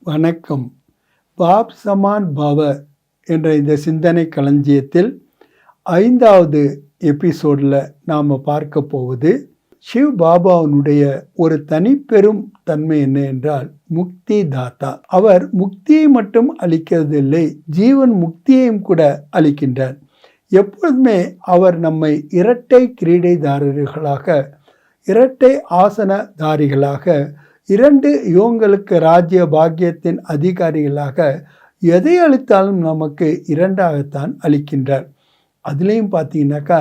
வணக்கம். பாப் சமான் பவ என்ற இந்த சிந்தனை களஞ்சியத்தில் 5வது எபிசோடில் நாம் பார்க்க போவது சிவ் பாபாவினுடைய ஒரு தனிப்பெரும் தன்மை என்ன என்றால் முக்தி தாத்தா. அவர் முக்தியை மட்டும் அளிக்கிறதில்லை, ஜீவன் முக்தியையும் கூட அளிக்கின்றார். எப்பொழுதுமே அவர் நம்மை இரட்டை கிரீடைதாரர்களாக, இரட்டை ஆசனதாரிகளாக, 2 யுகங்களுக்கு ராஜ்ய பாக்கியத்தின் அதிகாரிகளாக எதை அளித்தாலும் நமக்கு 2ஆகத்தான் அளிக்கின்றார். அதுலேயும் பார்த்தீங்கன்னாக்கா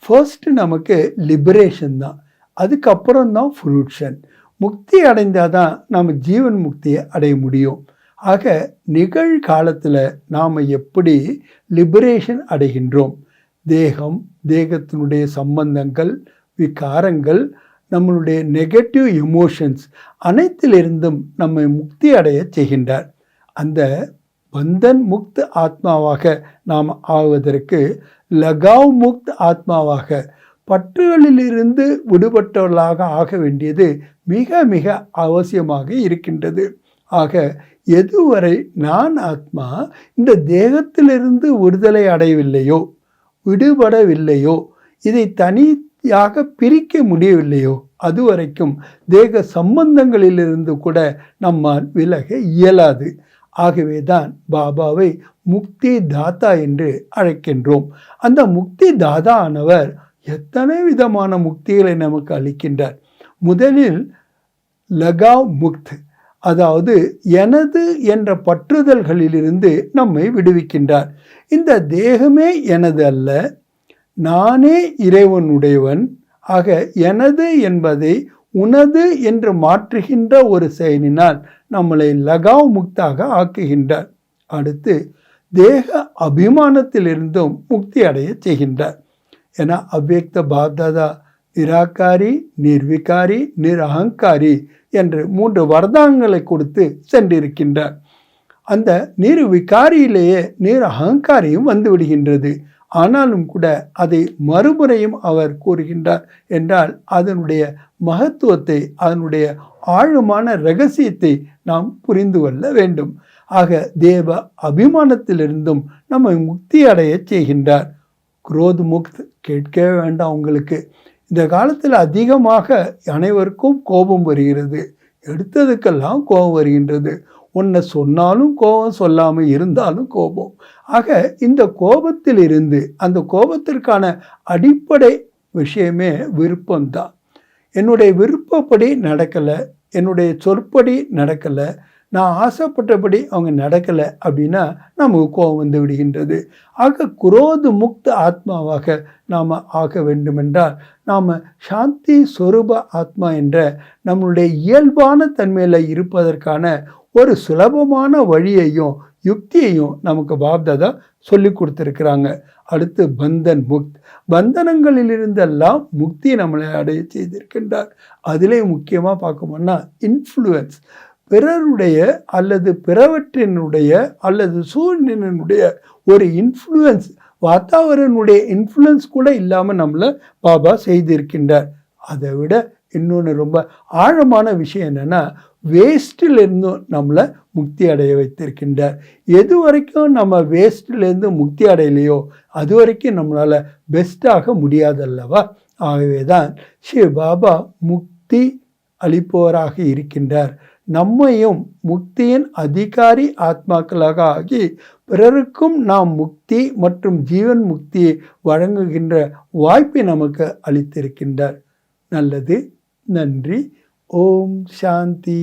ஃபர்ஸ்ட் நமக்கு லிபரேஷன் தான், அதுக்கப்புறம் தான் ஃப்ரூட்ஷன். முக்தி அடைந்தால் தான் நம்ம ஜீவன் முக்தியை அடைய முடியும். ஆக நிகழ்காலத்தில் நாம் எப்படி லிபரேஷன் அடைகின்றோம்? தேகத்தினுடைய சம்பந்தங்கள், விகாரங்கள், நம்மளுடைய நெகட்டிவ் எமோஷன்ஸ் அனைத்திலிருந்தும் நம்மை முக்தி அடைய செய்கின்றார். அந்த பந்தன் முக்த் ஆத்மாவாக நாம் ஆவதற்கு லகாவ் முக்த் ஆத்மாவாக, பற்றுகளிலிருந்து விடுபட்டவர்களாக ஆக வேண்டியது மிக மிக அவசியமாக இருக்கின்றது. ஆக எதுவரை நான் ஆத்மா இந்த தேகத்திலிருந்து விடுதலை அடையவில்லையோ, விடுபடவில்லையோ, இதை தனியாக பிரிக்க முடியவில்லையோ, அதுவரைக்கும் தேக சம்பந்தங்களிலிருந்து கூட நம்மால் விலக இயலாது. ஆகவே தான் பாபாவை முக்தி தாத்தா என்று அழைக்கின்றோம். அந்த முக்தி தாதா ஆனவர் எத்தனை விதமான முக்திகளை நமக்கு அளிக்கின்றார். முதலில் லகாவ் முக்த், அதாவது எனது என்ற பற்றுதல்களிலிருந்து நம்மை விடுவிக்கின்றார். இந்த தேகமே எனது அல்ல, நானே இறைவனுடையவன். ஆக எனது என்பதை உனது என்று மாற்றுகின்ற ஒரு செயலினால் நம்மளை லகாவ் முக்தாக ஆக்குகின்றார். அடுத்து தேக அபிமானத்திலிருந்தும் முக்தி அடைய செய்கின்றார். ஏன்னா அவ்யக்த பாப்தாதா நிராகாரி, நிர்விகாரி, நிரகங்காரி என்று 3 வர்தாங்களை கொடுத்து சென்றிருக்கின்றார். அந்த நிர்விகாரியிலேயே நிரகங்காரியும் வந்து விடுகின்றது. ஆனாலும் கூட அதை மறுமுறையும் அவர் கூறுகின்றார் என்றால் அதனுடைய மகத்துவத்தை, அதனுடைய ஆழமான இரகசியத்தை நாம் புரிந்து கொள்ள வேண்டும். ஆக தேவ அபிமானத்திலிருந்தும் நம்மை முக்தி அடைய செய்கின்றார். குரோத் முக்த் கேட்கவே வேண்டாம். உங்களுக்கு இந்த காலத்தில் அதிகமாக அனைவருக்கும் கோபம் வருகிறது, எடுத்ததுக்கெல்லாம் கோபம் வருகின்றது. ஒன்றை சொன்னாலும் கோபம், சொல்லாமல் இருந்தாலும் கோபம். ஆக இந்த கோபத்தில் இருந்து, அந்த கோபத்திற்கான அடிப்படை விஷயமே விருப்பம்தான். என்னுடைய விருப்பப்படி நடக்கலை, என்னுடைய சொற்படி நடக்கலை, நான் ஆசைப்பட்டபடி அவங்க நடக்கலை அப்படின்னா நமக்கு கோபம் வந்து விடுகின்றது. ஆக குரோது முக்த ஆத்மாவாக நாம் ஆக வேண்டுமென்றால் நாம் சாந்தி ஸ்வரூப ஆத்மா என்ற நம்மளுடைய இயல்பான தன்மையில் இருப்பதற்கான ஒரு சுலபமான வழியையும் யுக்தியையும் நமக்கு பாப்தாதா சொல்லி கொடுத்துருக்குறாங்க. அடுத்து பந்தன் முக்த், பந்தனங்களிலிருந்தெல்லாம் முக்தி நம்மளை அடைய செய்திருக்கின்றார். அதிலே முக்கியமாக பார்க்கணும்னா இன்ஃப்ளூயன்ஸ், பிறருடைய அல்லது பிறவற்றினுடைய அல்லது சூழ்நிலையினுடைய ஒரு இன்ஃப்ளூயன்ஸ், வாத்தாவரனுடைய இன்ஃப்ளூயன்ஸ் கூட இல்லாமல் நம்மளை பாபா செய்திருக்கின்றார். அதை விட இன்னொன்று ரொம்ப ஆழமான விஷயம் என்னென்னா வேஸ்ட்டிலேருந்தும் நம்மளை முக்தி அடைய வைத்திருக்கின்றார். எது வரைக்கும் நம்ம வேஸ்ட்டிலேருந்து முக்தி அடையலையோ அது வரைக்கும் நம்மளால் பெஸ்ட்டாக முடியாதல்லவா? ஆகவே தான் ஸ்ரீ பாபா முக்தி அளிப்பவராக இருக்கின்றார். நம்மையும் முக்தியின் அதிகாரி ஆத்மாக்களாக ஆகி பிறருக்கும் நாம் முக்தி மற்றும் ஜீவன் முக்தியை வழங்குகின்ற வாய்ப்பை நமக்கு அளித்திருக்கின்றார். நல்லது. நன்றி. ஓம் சாந்தி.